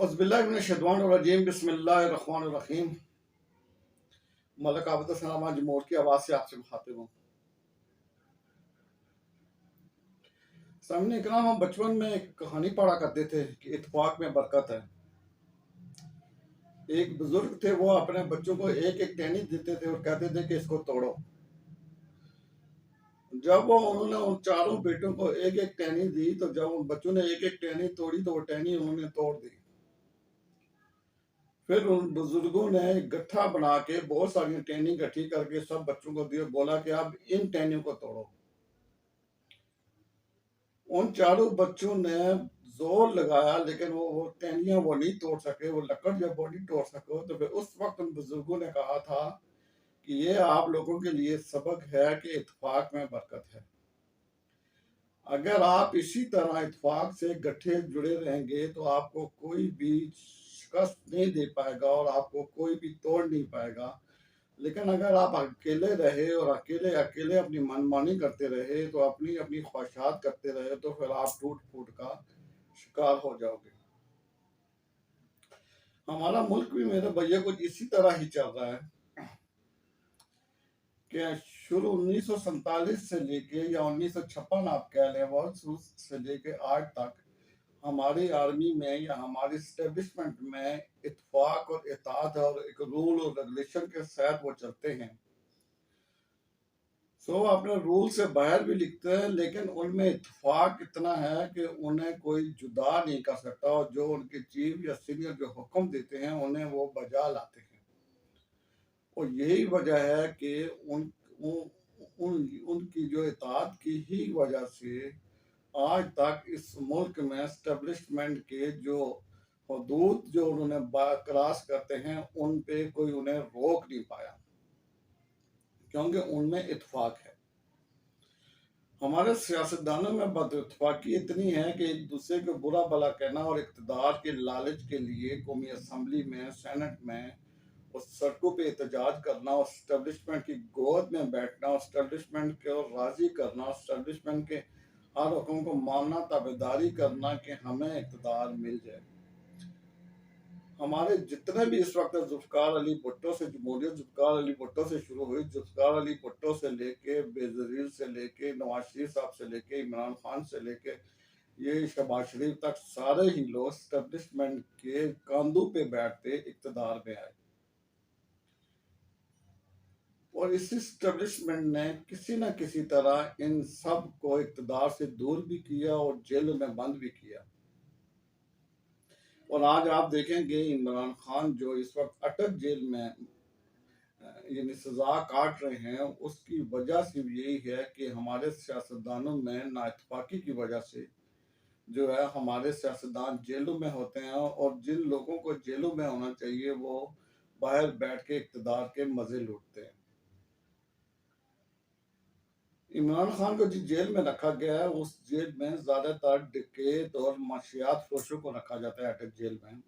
औज़ुबिल्लाहिमिनश्शैतानिर्रजीम बिस्मिल्लाहिर्रहमानिर्रहीम। मलिक आबिद सलाम जमूर की आवाज़ से आपसे मुखातिब हूँ। सामने इकराम, हम बचपन में एक कहानी पढ़ा करते थे कि इत्तेफाक में बरकत है। एक बुजुर्ग थे, वो अपने बच्चों को एक एक टहनी देते थे और कहते थे कि इसको तोड़ो। जब वो उन्होंने उन चारों बेटों को एक एक टहनी दी, तो जब उन बच्चों ने एक एक टहनी तोड़ी तो वो टहनी उन्होंने तोड़ दी। फिर उन बुजुर्गों ने गट्ठा बना के बहुत सारी टहनी इकट्ठी करके सब बच्चों को दिए, बोला कि अब इन टहनियों को तोड़ो। उन चारों बच्चों ने जोर लगाया, लेकिन वो टहनियां वो नहीं तोड़ सके। वो लकड़ जब वो नहीं तोड़ सको, तो फिर उस वक्त उन बुजुर्गों ने कहा था कि ये आप लोगों के लिए सबक है कि इत्तेफाक में बरकत है। अगर आप इसी तरह इत्तेफाक से गट्ठे जुड़े रहेंगे तो आपको कोई भी शिकस्त नहीं दे पाएगा और आपको कोई भी तोड़ नहीं पाएगा। लेकिन अगर आप अकेले रहे और अकेले अकेले अपनी मनमानी करते रहे, तो अपनी अपनी ख्वाहिशात करते रहे, तो फिर आप टूट फूट का शिकार हो जाओगे। हमारा मुल्क भी मेरे भैया कुछ इसी तरह ही चल रहा है कि शुरू 1947 से लेके या 1956 आप कह लें, बहुत शुरू से लेके आज तक हमारी आर्मी में या हमारी स्टेब्लिशमेंट में इत्तेफाक और इताअत और एक रूल और रेगुलेशन के साथ वो चलते हैं। अपने रूल से बाहर भी लिखते हैं, लेकिन उनमें इत्तेफाक इतना है कि उन्हें कोई जुदा नहीं कर सकता, और जो उनके चीफ या सीनियर जो हुक्म देते हैं उन्हें वो बजा लाते हैं। और यही वजह है कि उनकी जो इताअत की ही वजह से आज तक इस मुल्क में एस्टेब्लिशमेंट के जो हदूद जो उन्होंने क्रॉस करते हैं, उन पे कोई उन्हें रोक नहीं पाया, क्योंकि उनमें इत्तेफाक है। हमारे सियासतदानों में बदइत्तेफाकी इतनी है कि एक दूसरे को बुरा भला कहना और इक़्तिदार के लालच के लिए कौमी असम्बली में, सेनेट में और सड़कों पे एहतजाज करना और एस्टेब्लिशमेंट की गोद में बैठना और एस्टेब्लिशमेंट को राज़ी करना, एस्टेब्लिशमेंट के हर हुक्म को मानना, ताबेदारी करना कि हमें इक़्तिदार मिल जाए। हमारे जितने भी इस वक्त जुल्फ़िकार अली भुट्टो से, जमहूरियत जुल्फ़िकार अली भुट्टो से शुरू हुई, जुल्फ़िकार अली भुट्टो से लेके बेनज़ीर से लेके नवाज शरीफ साहब से लेके इमरान खान से लेके ये शहबाज शरीफ तक, सारे ही लोग एस्टेब्लिशमेंट के कंधों पे बैठते इक़्तिदार में आए। और इस एस्टेब्लिशमेंट ने किसी न किसी तरह इन सब को इक़्तिदार से दूर भी किया और जेलों में बंद भी किया। और आज आप देखेंगे इमरान खान जो इस वक्त अटक जेल में यानी सजा काट रहे हैं, उसकी वजह सिर्फ यही है कि हमारे सियासतदानों में नाइत्तेफाकी की वजह से जो है हमारे सियासतदान जेलों में होते हैं, और जिन लोगों को जेलों में होना चाहिए वो बाहर बैठ के इक़्तिदार के मजे लूटते हैं। इमरान खान को जिस जेल में रखा गया है, उस जेल में ज्यादातर डकैत और मंशियात फरोशों को रखा जाता है, अटक जेल में।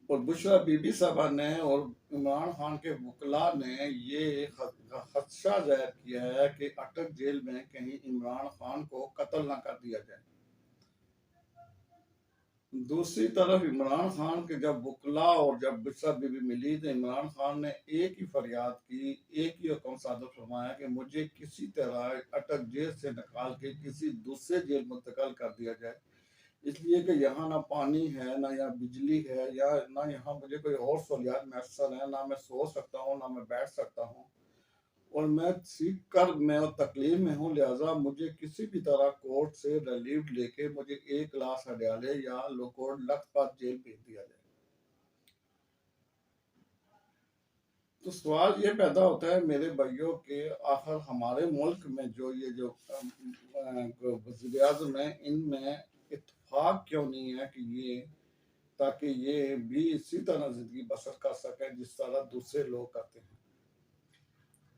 और बुशरा बीबी साहबा ने और इमरान खान के वकला ने ये खदशा जाहिर किया है कि अटक जेल में कहीं इमरान खान को कत्ल ना कर दिया जाए। दूसरी तरफ इमरान खान के जब वकला और जब बुशरा बीबी मिली, तो इमरान खान ने एक ही फरियाद की, एक ही हुक्म सादर फरमाया कि मुझे किसी तरह अटक जेल से निकाल के किसी दूसरे जेल मुंतकिल कर दिया जाए, इसलिए कि यहाँ ना पानी है, ना यहाँ बिजली है, या ना यहाँ मुझे कोई और सहूलियात मैसर है, ना मैं सो सकता हूँ, ना मैं बैठ सकता हूँ, और मैं सीख कर मैं तकलीफ में हूँ। लिहाजा मुझे किसी भी तरह कोर्ट से रिलीफ लेके मुझे एक क्लास हडियाले या लोकोट लखपत जेल भेज दिया जाए। तो सवाल ये पैदा होता है मेरे भाइयों के, आखिर हमारे मुल्क में जो ये जो वज़ीर आज़म है, इनमें इत्तेफाक क्यों नहीं है कि ये, ताकि ये भी इसी तरह जिंदगी बसर कर सकें जिस तरह दूसरे लोग करते हैं।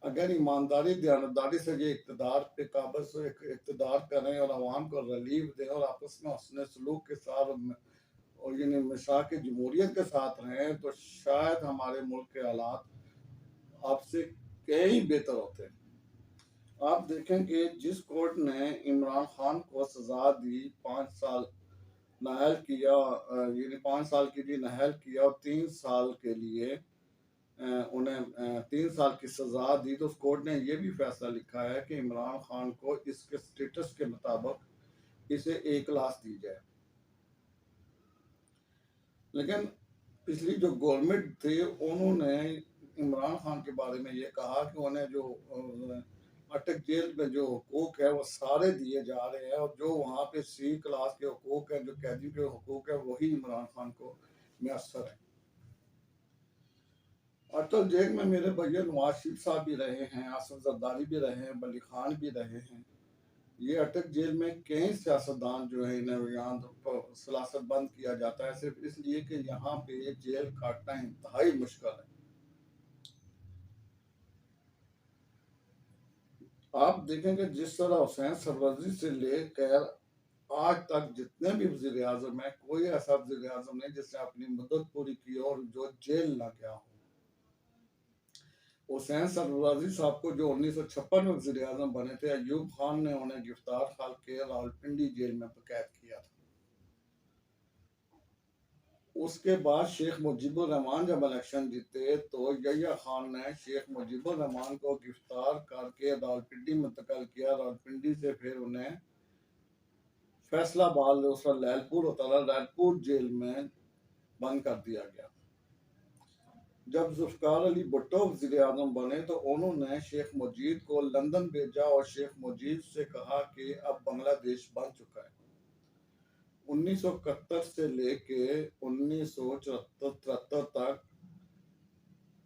अगर ईमानदारी दयानतदारी से ये इक़्तिदार पे काबज़ इक़्तिदार करें और आवाम को रिलीफ दें और आपस में हुस्न सलूक के साथ और यानी मिसाक जमहूरियत के साथ रहें, तो शायद हमारे मुल्क के हालात आपसे कई बेहतर होते हैं। आप देखें कि जिस कोर्ट ने इमरान खान को सजा दी 5 साल नाअहल किया, यानी 5 साल के लिए नाअहल किया और 3 साल के लिए उन्हें 3 साल की सज़ा दी, तो उस कोर्ट ने ये भी फैसला लिखा है कि इमरान खान को इसके स्टेटस के मुताबिक इसे 1 लाख दी जाए। लेकिन पिछली जो गवर्नमेंट थी उन्होंने इमरान खान के बारे में ये कहा कि उन्हें जो अटक जेल में जो हकूक है वो सारे दिए जा रहे हैं, और जो वहाँ पे सी क्लास के हकूक हैं, जो कैदी के हकूक है, वही इमरान खान को मैसर है। अटल जेल में मेरे भैया नवाज शरीफ साहब भी रहे हैं, आसिफ जरदारी भी रहे हैं, वली खान भी रहे हैं। ये अटक जेल में कई सियासतदान जो है इन्हें यहाँ सलासत बंद किया जाता है, सिर्फ इसलिए कि यहाँ पे जेल काटना इंतहाई मुश्किल है। आप देखेंगे जिस तरह हुसैन सरवजी से लेकर आज तक जितने भी वजीर आजम है, कोई ऐसा वजीर आजम नहीं जिसने अपनी मुद्दत पूरी की और जो जेल ना गया हो। हुसैन सरवजी साहब को जो 1956 में वजीर आजम बने थे, अयूब खान ने उन्हें गिरफ्तार खाल के रावलपिंडी जेल में कैद किया था। उसके बाद शेख मुजीबुर रहमान जब इलेक्शन जीते तो यहिया खान ने शेख मुजीबुर रहमान को गिरफ्तार करके रावलपिंडी मुंतकिल किया। रावलपिंडी से फिर उन्हें फैसलाबाद, उसका लैलपुर होता था, लैलपुर जेल में बंद कर दिया गया। जब जुल्फ़िकार अली भुट्टो वज़ीर आज़म बने तो उन्होंने शेख मुजीब को लंदन भेजा और शेख मुजीब से कहा कि अब बांग्लादेश बन चुका है। 1971 से लेके 1973 तक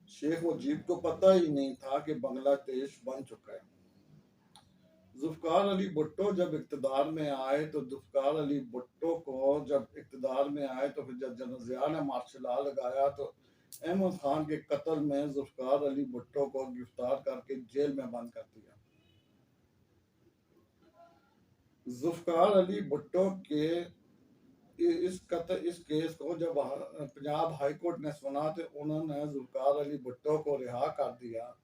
शेख मुजीब को पता ही नहीं था कि बांग्लादेश बन चुका है। जुल्फ़िकार अली भुट्टो जब इक़्तिदार में आए तो जुल्फ़िकार अली भुट्टो को जब इक़्तिदार में आए तो फिर जब जनरल ज़िया ने मार्शल लॉ लगाया तो अहमद खान के कत्ल में जुल्फ़िकार अली भुट्टो को गिरफ्तार करके जेल में बंद कर दिया। जुल्फ़िकार अली भुट्टो के इस केस को जब पंजाब हाई कोर्ट ने सुना तो उन्होंने जुल्फ़िकार अली भुट्टो को रिहा कर दिया।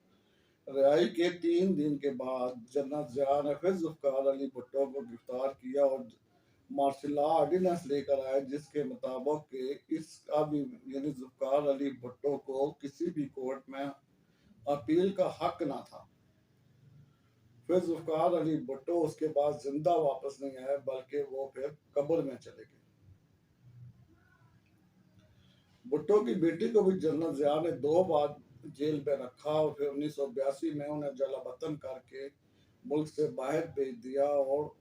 रिहाई के 3 दिन के बाद जनरल ज़िया ने फिर जुल्फ़िकार अली भुट्टो को गिरफ्तार किया और मार्शल लॉ ऑर्डिनेंस लेकर आए, जिसके मुताबिक इसका भी यानी जुल्फ़िकार अली भुट्टो को किसी भी कोर्ट में अपील का हक ना था। फिर जुल्फ़िकार अली भुट्टो उसके बाद जिंदा वापस नहीं आए, बल्कि वो फिर कब्र में चले गए। भुट्टो की बेटी को भी जनरल ज़िया ने 2 बार जेल में रखा और फिर 1982 में उन्हें जलावतन करके मुल्क से बाहर भेज दिया और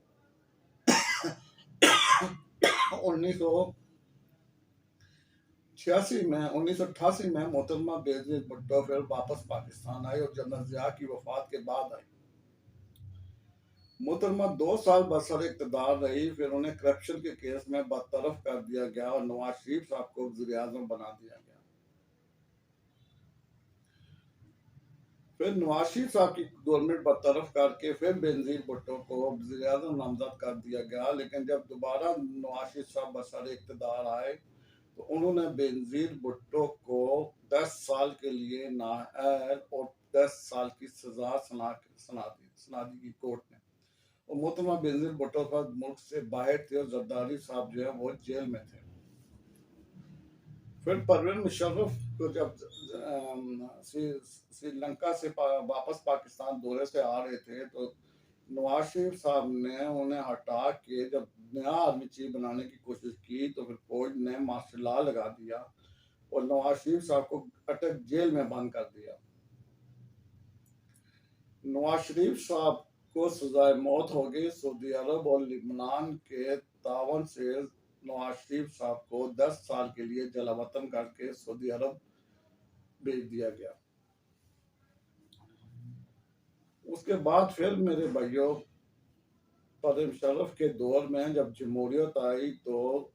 1988 में मोहतरमा बेनज़ीर भुट्टो फिर वापस पाकिस्तान आई और जनरल ज़िया की वफात के बाद आई। मोहतरमा 2 साल बरसर इक़्तिदार रही, फिर उन्हें करप्शन के केस में बरतरफ कर दिया गया और नवाज शरीफ साहब को वज़ीर आज़म बना दिया गया। फिर नवाज शरीफ साहब की गवर्नमेंट बरतरफ करके फिर बेनज़ीर भुट्टो को वज़ीर आज़म नामजद कर दिया गया। लेकिन जब दोबारा नवाज शरीफ साहब बरसर इक़्तिदार आए तो उन्होंने बेनज़ीर भुट्टो को 10 साल के लिए नाअहल और 10 साल की सजा सुना दी कोर्ट ने। और मोहतरमा बेनज़ीर भुट्टो का मुल्क से बाहर थे और जरदारी साहब जो है वो जेल में थे। फिर परवेज मुशर्रफ को जब श्रीलंका से वापस पाकिस्तान दौरे से आ रहे थे तो नवाज शरीफ साहब ने उन्हें हटा के जब नया आर्मी चीफ बनाने की कोशिश की तो फिर फौज ने मार्शल लॉ लगा दिया और नवाज शरीफ साहब को अटक जेल में बंद कर दिया। नवाज शरीफ साहब को सजाए मौत हो गई। सऊदी अरब और लिबनान के तावन से नवाज शरीफ साहब को 10 साल के लिए जलावतन करके सऊदी अरब भेज दिया गया। उसके बाद फिर मेरे भाइयों परवेज मुशर्रफ के दौर में जब जमहूरियत आई तो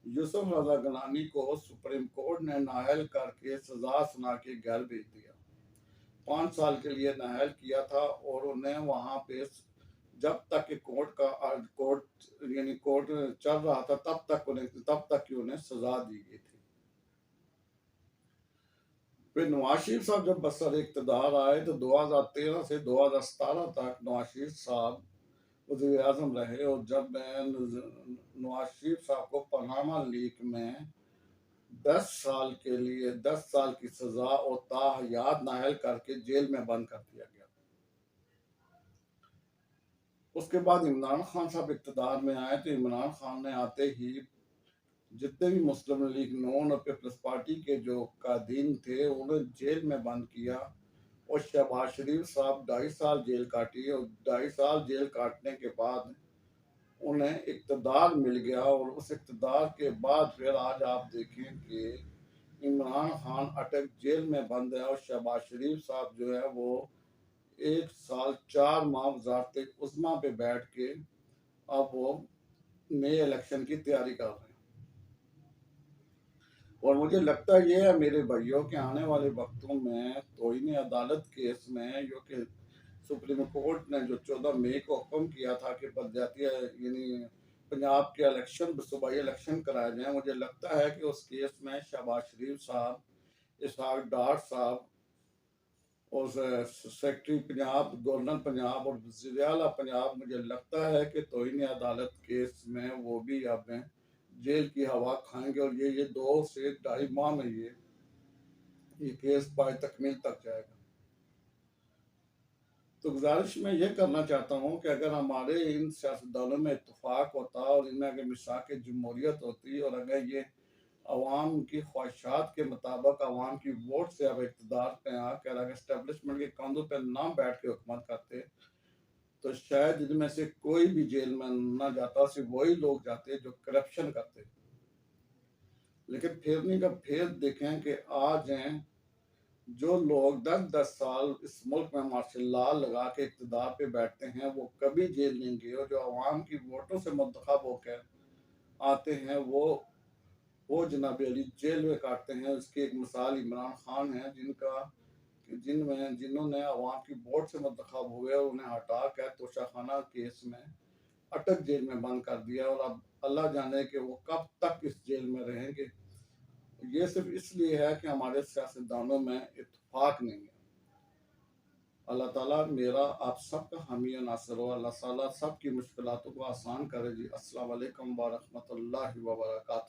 यूसुफ रजा गनानी को सुप्रीम कोर्ट ने नाअहल करके सजा सुना के घर भेज दिया। 5 साल के लिए नाअहल किया था और उन्हें वहां पे जब तक कि कोर्ट चल रहा था तब तक की उन्हें सजा दी गई थी। फिर नवाज शरीफ साहब जब बरसर इक़्तिदार आए तो 2013 से 2017 तक नवाज शरीफ साहब वज़ीर आज़म रहे और जब मैं नवाज़ शरीफ साहब को पनामा लीक में 10 साल के लिए 10 साल की सज़ा और ताहयात नाअहल करके जेल में बंद कर दिया गया। उसके बाद इमरान खान साहब इक़्तिदार में आए तो इमरान खान ने आते ही जितने भी मुस्लिम लीग नून और पीपल्स पार्टी के जो कायदीन थे उन्हें जेल में बंद किया और शहबाज शरीफ साहब 2.5 साल जेल काटी और 2.5 साल जेल काटने के बाद उन्हें इक़्तिदार मिल गया और उस इक़्तिदार के बाद फिर आज आप देखें कि इमरान खान अटक जेल में बंद है और शहबाज शरीफ साहब जो है वो 1 साल 4 माह वज़ारत उज़्मा पे बैठ के अब वो नए इलेक्शन की तैयारी कर रहे हैं। और मुझे लगता ये है मेरे भाइयों के आने वाले वक्तों में तौहीन अदालत केस में जो कि सुप्रीम कोर्ट ने जो 14 मई को हुक्म किया था कि पदयात्रा यानी पंजाब के इलेक्शन सूबाई इलेक्शन कराए जाएं, मुझे लगता है कि उस केस में शहबाज शरीफ साहब, इसहाक डार साहब और सेक्रेटरी पंजाब, गवर्नर पंजाब और वज़ीर आला पंजाब, मुझे लगता है कि तौहीन अदालत केस में वो भी अब जेल की हवा खाएंगे और ये 2 से 2.5 माह में ये केस पाए तकमील तक जाएगा। तो गुजारिश मैं ये करना चाहता हूँ कि अगर हमारे इन सियासतदानों में इत्तेफाक होता और इनमें अगर मिसाक जमहूरियत होती और अगर ये अवाम की ख्वाहिशात के मुताबिक अवाम की वोट से अब इक़्तिदार पे आकर अगर एस्टेब्लिशमेंट के कंधों पे ना बैठ के हुकूमत करते, तो शायद इनमें से कोई भी जेल में ना जाता, सिर्फ वही लोग जाते जो करप्शन करते। लेकिन फिरनी का फेर देखें कि आज हैं जो लोग 10-10 साल इस मुल्क में मार्शल लॉ लगा के इक़्तिदार पे बैठते हैं, वो कभी जेल नहीं गए और जो अवाम की वोटों से मुंतखब होकर आते हैं, वो जनाब अली जेल में काटते हैं। इसकी एक मिसाल इमरान खान है जिन्होंने अवाम की वोट से मुंतखब हुए और उन्हें हटा कर तोशाखाना केस में अटक जेल में बंद कर दिया और अब अल्लाह जाने कि वो कब तक इस जेल में रहेंगे। ये सिर्फ इसलिए है कि हमारे सियासतदानों में इत्तेफाक नहीं है। अल्लाह ताला मेरा आप सबका हामी और नासिर हो। अल्लाह ताला सबकी मुश्किलातों को आसान करे जी। अस्सलाम वालेकुम व रहमतुल्लाहि व बरकातहू।